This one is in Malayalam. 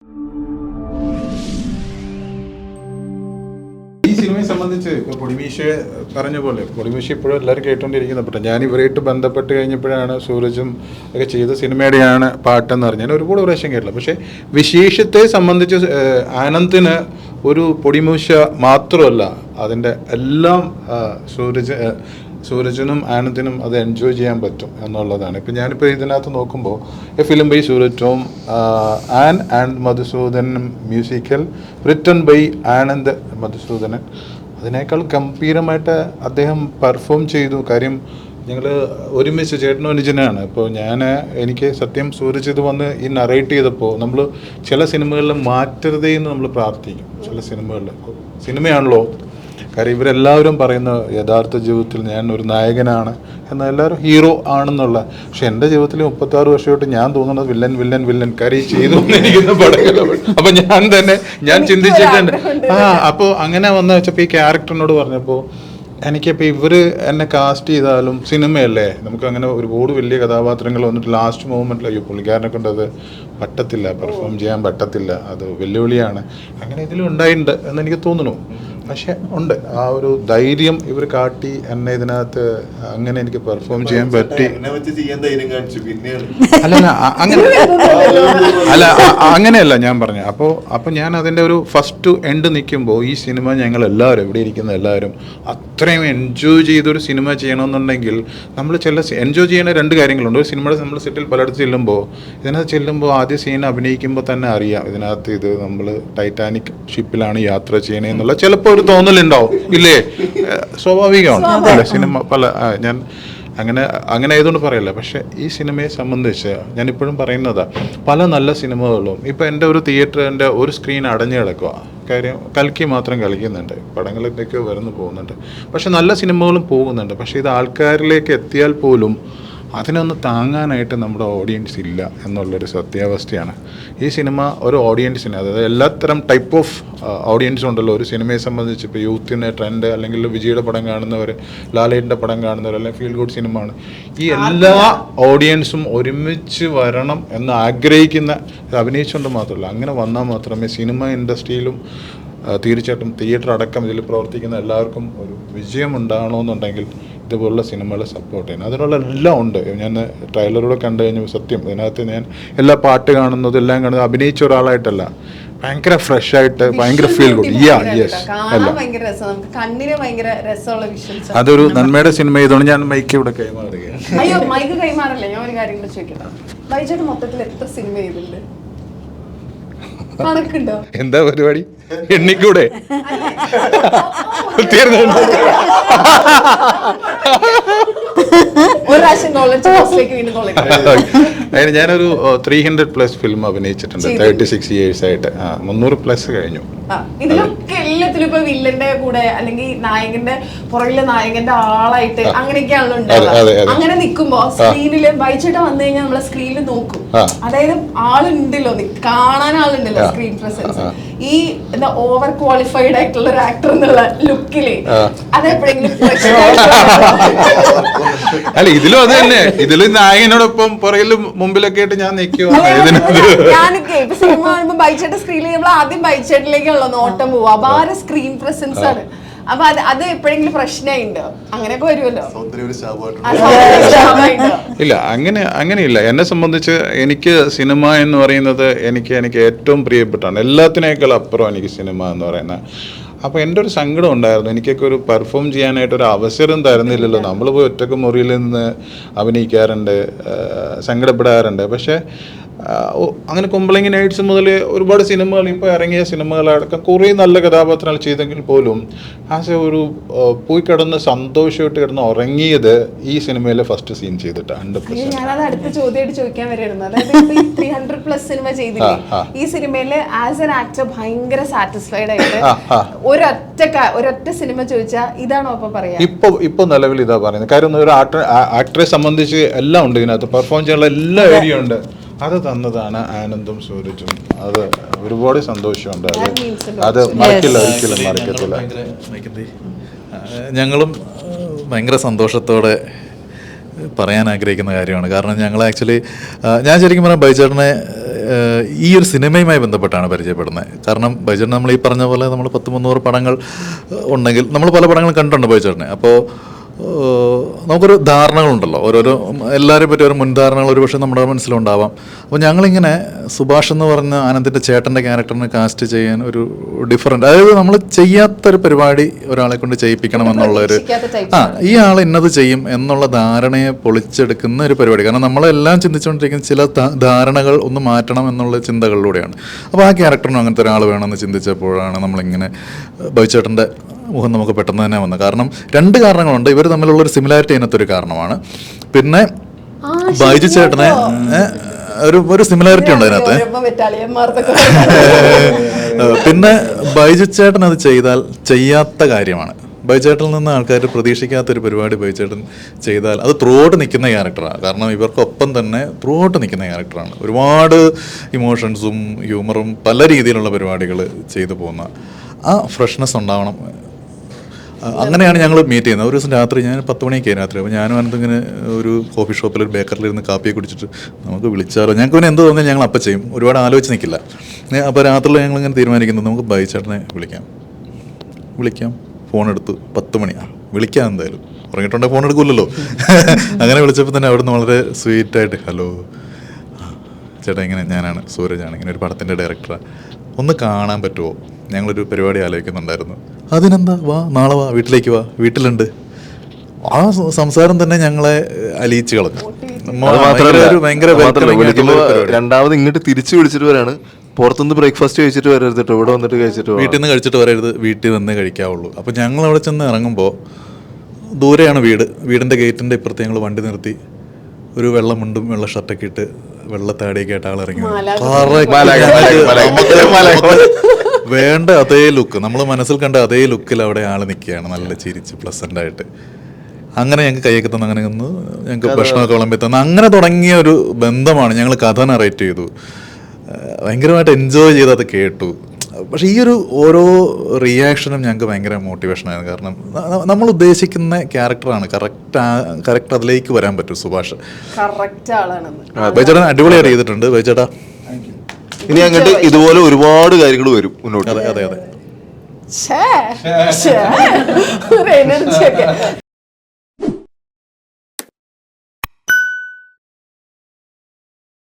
ഈ സിനിമയെ സംബന്ധിച്ച് ഇപ്പോൾ പൊടിമീശയെ പറഞ്ഞ പോലെ പൊടിമീശ ഇപ്പോഴും എല്ലാവരും കേട്ടുകൊണ്ടിരിക്കുന്ന ഞാൻ ഇവരായിട്ട് ബന്ധപ്പെട്ട് കഴിഞ്ഞപ്പോഴാണ് സൂരജും ഒക്കെ ചെയ്ത സിനിമയുടെയാണ് പാട്ടെന്ന് പറഞ്ഞാൽ ഞാൻ ഒരുപാട് പ്രാവശ്യം കേട്ടില്ല. പക്ഷേ വിശേഷത്തെ സംബന്ധിച്ച് ആനന്ദിന് ഒരു പൊടിമീശ മാത്രമല്ല, അതിൻ്റെ എല്ലാം സൂരജിനും ആനന്ദിനും അത് എൻജോയ് ചെയ്യാൻ പറ്റും എന്നുള്ളതാണ്. ഇപ്പം ഞാനിപ്പോൾ ഇതിനകത്ത് നോക്കുമ്പോൾ a film by Sooraj Tom and Madhusoodanan, musical written by Anand Madhusoodanan. അതിനേക്കാൾ ഗംഭീരമായിട്ട് അദ്ദേഹം പെർഫോം ചെയ്തു. കാര്യം ഞങ്ങൾ ഒരുമിച്ച് ചേട്ടനും അനുജനാണ്. ഇപ്പോൾ എനിക്ക് സത്യം സൂരജ് ഇത് വന്ന് ഈ നറേറ്റ് ചെയ്തപ്പോൾ നമ്മൾ ചില സിനിമകളിൽ മാറ്റരുതേ എന്ന് നമ്മൾ പ്രാർത്ഥിക്കും. ചില സിനിമയാണല്ലോ, കാര്യം ഇവരെല്ലാവരും പറയുന്ന യഥാർത്ഥ ജീവിതത്തിൽ ഞാൻ ഒരു നായകനാണ് എന്നാൽ എല്ലാവരും ഹീറോ ആണെന്നുള്ള. പക്ഷെ എൻ്റെ ജീവിതത്തിൽ 36 വർഷമായിട്ട് ഞാൻ തോന്നുന്നത് വില്ലൻ കാര്യം ചെയ്തു വന്നിരിക്കുന്ന പടങ്ങൾ. അപ്പം ഞാൻ ചിന്തിച്ചിട്ടുണ്ട്. അപ്പോൾ അങ്ങനെ വന്ന വെച്ചപ്പോൾ ഈ ക്യാരക്ടറിനോട് പറഞ്ഞപ്പോൾ എനിക്കിപ്പോൾ ഇവർ എന്നെ കാസ്റ്റ് ചെയ്താലും സിനിമയല്ലേ, നമുക്ക് അങ്ങനെ ഒരുപാട് വലിയ കഥാപാത്രങ്ങൾ വന്നിട്ട് ലാസ്റ്റ് മൊമെൻറ്റിൽ അയ്യോ പുള്ളിക്കാരനെ കൊണ്ട് അത് പറ്റത്തില്ല, പെർഫോം ചെയ്യാൻ പറ്റത്തില്ല, അത് വെല്ലുവിളിയാണ്, അങ്ങനെ ഇതിലും ഉണ്ടായിട്ടുണ്ട് എന്നെനിക്ക് തോന്നുന്നു. പക്ഷെ ഉണ്ട് ആ ഒരു ധൈര്യം ഇവർ കാട്ടി എന്നെ ഇതിനകത്ത് അങ്ങനെ എനിക്ക് പെർഫോം ചെയ്യാൻ പറ്റി. അങ്ങനെയല്ല ഞാൻ പറഞ്ഞു. അപ്പോൾ ഞാൻ അതിൻ്റെ ഒരു ഫസ്റ്റ് എൻഡ് നിൽക്കുമ്പോൾ ഈ സിനിമ ഞങ്ങൾ എല്ലാവരും ഇവിടെ ഇരിക്കുന്ന എല്ലാവരും അത്രയും എൻജോയ് ചെയ്തൊരു സിനിമ ചെയ്യണമെന്നുണ്ടെങ്കിൽ നമ്മൾ എൻജോയ് ചെയ്യുന്ന 2 കാര്യങ്ങളുണ്ട്. ഒരു സിനിമയുടെ നമ്മൾ സെറ്റിൽ പലയിടത്ത് ഇതിനകത്ത് ആദ്യ സീൻ അഭിനയിക്കുമ്പോൾ തന്നെ അറിയാം ഇതിനകത്ത് ഇത് നമ്മൾ ടൈറ്റാനിക് ഷിപ്പിലാണ് യാത്ര ചെയ്യണേന്നുള്ള ചിലപ്പോൾ ഒരു തോന്നലുണ്ടാവും, ഇല്ലേ? സ്വാഭാവികമാണ് അല്ലേ? സിനിമ ഞാൻ അങ്ങനെ ആയതുകൊണ്ട് പറയല്ല. പക്ഷേ ഈ സിനിമയെ സംബന്ധിച്ച് ഞാനിപ്പോഴും പറയുന്നതാ, പല നല്ല സിനിമകളും ഇപ്പം എൻ്റെ ഒരു തിയേറ്ററിൻ്റെ ഒരു സ്ക്രീൻ അടഞ്ഞു കിടക്കുക. കാര്യം കൽക്കി മാത്രം കളിക്കുന്നുണ്ട്, പടങ്ങളിലേക്കൊക്കെ പോകുന്നുണ്ട്, പക്ഷെ നല്ല സിനിമകളും പോകുന്നുണ്ട്. പക്ഷേ ഇത് ആൾക്കാരിലേക്ക് എത്തിയാൽ പോലും അതിനൊന്ന് താങ്ങാനായിട്ട് നമ്മുടെ ഓഡിയൻസ് ഇല്ല എന്നുള്ളൊരു സത്യാവസ്ഥയാണ്. ഈ സിനിമ ഒരു ഓഡിയൻസിന്, അതായത് എല്ലാത്തരം ടൈപ്പ് ഓഫ് ഓഡിയൻസ് ഉണ്ടല്ലോ ഒരു സിനിമയെ സംബന്ധിച്ച്. ഇപ്പോൾ യൂത്തിന് ട്രെൻഡ്, അല്ലെങ്കിൽ വിജയുടെ പടം കാണുന്നവർ, ലാലേട്ടൻ്റെ പടം കാണുന്നവർ, അല്ലെങ്കിൽ ഫീൽ ഗുഡ് സിനിമ ആണ്. ഈ എല്ലാ ഓഡിയൻസും ഒരുമിച്ച് വരണം എന്ന് ആഗ്രഹിക്കുന്ന, അഭിനയിച്ചുകൊണ്ട് മാത്രമല്ല, അങ്ങനെ വന്നാൽ മാത്രമേ സിനിമ ഇൻഡസ്ട്രിയിലും തീർച്ചയായിട്ടും തിയേറ്റർ അടക്കം ഇതിൽ പ്രവർത്തിക്കുന്ന എല്ലാവർക്കും ഒരു വിജയം ഉണ്ടാകണമെന്നുണ്ടെങ്കിൽ ഇതുപോലുള്ള സിനിമകളെ സപ്പോർട്ട് ചെയ്യണം. അതിനുള്ള എല്ലാം ഉണ്ട്. ഞാൻ ട്രെയിലറൂടെ കണ്ടു കഴിഞ്ഞാൽ സത്യം ഇതിനകത്ത് ഞാൻ എല്ലാ പാട്ട് കാണുന്നത് എല്ലാം കാണുന്നത് അഭിനയിച്ച ഒരാളായിട്ടല്ല, ഭയങ്കര ഫ്രഷ് ആയിട്ട് ഭയങ്കര ഫീൽ ഗുഡ്. അതൊരു നന്മയുടെ സിനിമ ചെയ്തോണ്ട് ഞാൻ മൈക്ക് ഇവിടെ കൈമാറുകയാണ്. എന്താ പരിപാടി? എണ്ണിക്കൂടെ? ഞാനൊരു 300+ ഫിലിം അഭിനയിച്ചിട്ടുണ്ട് 36 years ആയിട്ട്. 300+ കഴിഞ്ഞു. ഇതിലൊക്കെ എല്ലാത്തിലും ഇപ്പൊ വില്ലന്റെ കൂടെ അല്ലെങ്കിൽ നായകന്റെ പുറകിലെ നായകന്റെ ആളായിട്ട് അങ്ങനെയൊക്കെയാണല്ലോ ഉണ്ടാവുക. അങ്ങനെ നിൽക്കുമ്പോ സ്ക്രീനില് ബൈച്ചേട്ടൻ വന്നു കഴിഞ്ഞാൽ നമ്മളെ സ്ക്രീനിൽ നോക്കും. അതായത് ആളുണ്ടല്ലോ, കാണാൻ ആളുണ്ടല്ലോ, സ്ക്രീൻ പ്രസൻസ്. ഈ ഓവർ ക്വാളിഫൈഡ് ആയിട്ടുള്ള ഒരു ആക്ടർ എന്നുള്ള ലുക്കില് അതെപ്പോഴെങ്കിലും അല്ല ഇതിലും അത് തന്നെ, ഇതില് നായകനോടൊപ്പം പുറകിലും മുമ്പിലൊക്കെ ആയിട്ട് ഞാൻ നിൽക്കുമോ? ഞാനൊക്കെ ഇപ്പൊ സിനിമ കാണുമ്പോ ബൈച്ചേട്ടൻ സ്ക്രീനിൽ നമ്മൾ ആദ്യം ബൈച്ചേട്ടനിലേക്കുള്ള നോട്ടം പോവും. അപാര സ്ക്രീൻ പ്രസൻസ് ആണ്. അപ്പൊ അത് എപ്പോഴെങ്കിലും പ്രശ്നമുണ്ടോ? അങ്ങനെയൊക്കെ വരുമല്ലോ. ഇല്ല, അങ്ങനെയില്ല. എന്നെ സംബന്ധിച്ച് എനിക്ക് സിനിമ എന്ന് പറയുന്നത് എനിക്ക് ഏറ്റവും പ്രിയപ്പെട്ടാണ്. എല്ലാത്തിനേക്കാൾ അപ്പുറം എനിക്ക് സിനിമ എന്ന് പറയുന്നത്. അപ്പോൾ എൻ്റെ ഒരു സങ്കടം ഉണ്ടായിരുന്നു, എനിക്കൊക്കെ ഒരു പെർഫോം ചെയ്യാനായിട്ടൊരു അവസരം തരുന്നില്ലല്ലോ. നമ്മൾ പോയി ഒറ്റക്ക് മുറിയിൽ നിന്ന് അഭിനയിക്കാറുണ്ട്, സങ്കടപ്പെടാറുണ്ട്. പക്ഷേ അങ്ങനെ കുമ്പളങ്ങി നൈറ്റ്സ് മുതൽ ഒരുപാട് സിനിമകൾ, ഇപ്പോൾ ഇറങ്ങിയ സിനിമകളടക്കം കുറേ നല്ല കഥാപാത്രങ്ങൾ ചെയ്തെങ്കിൽ പോലും ഒരു പോയി കിടന്ന് സന്തോഷമായിട്ട് കിടന്ന് ഉറങ്ങിയത് ഈ സിനിമയിലെ ഫസ്റ്റ് സീൻ ചെയ്തിട്ട് 100%. ഞാനത് അടുത്ത ചോദ്യമായിട്ട് ചോദിക്കാൻ വരെയായിരുന്നു. അതായത് 300+ സിനിമ ചെയ്തില്ലേ, ഈ സിനിമയില് ആസ് എൻ ആക്ടർ ഭയങ്കര സാറ്റിസ്ഫൈഡ് ആയിട്ട് ഒരൊറ്റ സിനിമ ചോദിച്ചാൽ ഇതാണോ അപ്പൊ പറയാ? ഇപ്പൊ നിലവിൽ ഇതാ പറയുന്നത്. കാര്യം ഒരു ആക്ടറെ സംബന്ധിച്ച് എല്ലാം ഉണ്ട് ഇതിനകത്ത്, പെർഫോം ചെയ്യാനുള്ള എല്ലാ ഏരിയ ഉണ്ട്. അത് തന്നതാണ് ആനന്ദും സൂരജും. അത് ഒരുപാട് സന്തോഷമുണ്ട്. അത് ഒരിക്കലും മറക്കത്തില്ല. ഞങ്ങളും ഭയങ്കര സന്തോഷത്തോടെ പറയാൻ ആഗ്രഹിക്കുന്ന കാര്യമാണ്. കാരണം ഞങ്ങൾ ആക്ച്വലി ഞാൻ ശരിക്കും പറഞ്ഞാൽ ബൈച്ചേട്ടനെ ഈ ഒരു സിനിമയുമായി ബന്ധപ്പെട്ടാണ് പരിചയപ്പെടുന്നത്. കാരണം ബൈചേട്ടൻ നമ്മൾ ഈ പറഞ്ഞ പോലെ നമ്മൾ 100-300 പടങ്ങൾ ഉണ്ടെങ്കിൽ നമ്മൾ പല പടങ്ങളും കണ്ടിട്ടുണ്ട് ബൈചേട്ടനെ. അപ്പോൾ നമുക്കൊരു ധാരണകളുണ്ടല്ലോ, ഓരോരോ എല്ലാവരെയും പറ്റി ഓരോ മുൻധാരണകൾ ഒരു പക്ഷേ നമ്മുടെ മനസ്സിലുണ്ടാവാം. അപ്പോൾ ഞങ്ങളിങ്ങനെ സുഭാഷ് എന്ന് പറഞ്ഞ ആനന്ദിൻ്റെ ചേട്ടൻ്റെ ക്യാരക്ടറിനെ കാസ്റ്റ് ചെയ്യാൻ ഒരു ഡിഫറൻറ്റ്, അതായത് നമ്മൾ ചെയ്യാത്തൊരു പരിപാടി ഒരാളെ കൊണ്ട് ചെയ്യിപ്പിക്കണം എന്നുള്ളൊരു ഈ ആൾ ഇന്നത് ചെയ്യും എന്നുള്ള ധാരണയെ പൊളിച്ചെടുക്കുന്ന ഒരു പരിപാടി. കാരണം നമ്മളെല്ലാം ചിന്തിച്ചുകൊണ്ടിരിക്കുന്ന ചില ധാരണകൾ ഒന്ന് മാറ്റണം എന്നുള്ള ചിന്തകളിലൂടെയാണ്. അപ്പോൾ ആ ക്യാരക്ടറിനും അങ്ങനത്തെ ഒരാൾ വേണമെന്ന് ചിന്തിച്ചപ്പോഴാണ് നമ്മളിങ്ങനെ ബൈചേട്ടൻ്റെ മുഖം നമുക്ക് പെട്ടെന്ന് തന്നെ വന്നത്. കാരണം 2 കാരണങ്ങളുണ്ട്. ഇവർ തമ്മിലുള്ളൊരു സിമിലാരിറ്റി അതിനകത്തൊരു കാരണമാണ്. പിന്നെ ബൈജു ചേട്ടനെ ഒരു സിമിലാരിറ്റി ഉണ്ട് അതിനകത്ത്. പിന്നെ ബൈജു ചേട്ടൻ അത് ചെയ്താൽ ചെയ്യാത്ത കാര്യമാണ്. ബൈചേട്ടനിൽ നിന്ന് ആൾക്കാർ പ്രതീക്ഷിക്കാത്തൊരു പരിപാടി ബൈചേട്ടൻ ചെയ്താൽ അത് ത്രൂഔട്ട് നിൽക്കുന്ന ക്യാരക്ടറാണ്. കാരണം ഇവർക്കൊപ്പം തന്നെ ത്രൂഔട്ട് നിൽക്കുന്ന ക്യാരക്ടറാണ്. ഒരുപാട് ഇമോഷൻസും ഹ്യൂമറും പല രീതിയിലുള്ള പരിപാടികൾ ചെയ്തു പോകുന്ന ആ ഫ്രഷ്നെസ് ഉണ്ടാവണം. അങ്ങനെയാണ് ഞങ്ങൾ മീറ്റ് ചെയ്യുന്നത്. ഒരു ദിവസം രാത്രി, ഞാൻ 10 മണിയൊക്കെ രാത്രി, അപ്പോൾ ഞാനും അനന്തിങ്ങനെ ഒരു കോഫി ഷോപ്പിൽ ഒരു ബേക്കറിലിരുന്ന് കാപ്പിയെ കുടിച്ചിട്ട് നമുക്ക് വിളിച്ചാലോ, ഞങ്ങൾക്ക് പിന്നെ എന്ത് തോന്നിയാൽ ഞങ്ങൾ അപ്പം ചെയ്യും, ഒരുപാട് ആലോചിച്ച് നിൽക്കില്ല. അപ്പോൾ രാത്രിയിൽ ഞങ്ങളിങ്ങനെ തീരുമാനിക്കുന്നത് നമുക്ക് ബൈചേട്ടനെ വിളിക്കാം. ഫോൺ എടുത്തു, 10 മണി വിളിക്കാം, എന്തായാലും ഉറങ്ങിയിട്ടുണ്ടെങ്കിൽ ഫോൺ എടുക്കില്ലല്ലോ. അങ്ങനെ വിളിച്ചപ്പോൾ തന്നെ അവിടുന്ന് വളരെ സ്വീറ്റായിട്ട്, ഹലോ ചേട്ടാ, ഇങ്ങനെ ഞാനാണ് സൂരജാണ്, ഇങ്ങനെ ഒരു പടത്തിൻ്റെ ഡയറക്ടറാണ്, ഒന്ന് കാണാൻ പറ്റുമോ, ഞങ്ങളൊരു പരിപാടി ആലോചിക്കുന്നുണ്ടായിരുന്നു. അതിനെന്താ, വാ, നാളെ വാ, വീട്ടിലേക്ക് വാ, വീട്ടിലുണ്ട്. ആ സംസാരം തന്നെ ഞങ്ങളെ അലിയിച്ച് കളഞ്ഞു. രണ്ടാമത് ഇങ്ങോട്ട് തിരിച്ചു വിളിച്ചിട്ട് വരാണ്, പുറത്തുനിന്ന് ബ്രേക്ക്ഫാസ്റ്റ് കഴിച്ചിട്ട് വരരുത്, ഇവിടെ വന്നിട്ട് കഴിച്ചിട്ട്, വീട്ടിൽ നിന്ന് കഴിച്ചിട്ട് വരരുത്, വീട്ടിൽ വന്നേ കഴിക്കാവുള്ളൂ. അപ്പോൾ ഞങ്ങൾ അവിടെ ചെന്ന് ഇറങ്ങുമ്പോൾ ദൂരെയാണ് വീടിൻ്റെ ഗേറ്റിൻ്റെ ഇപ്പുറത്ത് ഞങ്ങൾ വണ്ടി നിർത്തി, ഒരു വെള്ള മുണ്ടും വെള്ള ഷർട്ടൊക്കെ ഇട്ട് വെള്ളത്താടിയൊക്കെ ആയിട്ട് ആളിറങ്ങി. വേണ്ട അതേ ലുക്ക്, നമ്മൾ മനസ്സിൽ കണ്ട അതേ ലുക്കിൽ അവിടെ ആൾ നിൽക്കുകയാണ്, നല്ല ചിരിച്ച് പ്ലസൻ്റ് ആയിട്ട്. അങ്ങനെ ഞങ്ങൾക്ക് കൈയൊക്കെ തന്ന്, അങ്ങനെ ഒന്ന് ഞങ്ങൾക്ക് ഭക്ഷണമൊക്കെ വിളമ്പി തന്ന്, അങ്ങനെ തുടങ്ങിയ ഒരു ബന്ധമാണ്. ഞങ്ങൾ കഥ നറേറ്റ് ചെയ്തു, ഭയങ്കരമായിട്ട് എൻജോയ് ചെയ്ത് അത് കേട്ടു. പക്ഷേ ഈ ഒരു ഓരോ റിയാക്ഷനും ഞങ്ങൾക്ക് ഭയങ്കര മോട്ടിവേഷനായിരുന്നു. കാരണം നമ്മൾ ഉദ്ദേശിക്കുന്ന ക്യാരക്ടറാണ്, കറക്റ്റ് അതിലേക്ക് വരാൻ പറ്റും. സുഭാഷ് ബൈചേട്ടൻ അടിപൊളിയായിട്ട് ചെയ്തിട്ടുണ്ട്. ബൈചേട്ടാ ഇനി അങ്ങോട്ട് ഇതുപോലെ ഒരുപാട് കാര്യങ്ങൾ വരും മുന്നോട്ട്. അതെ. എനർജി ഒക്കെ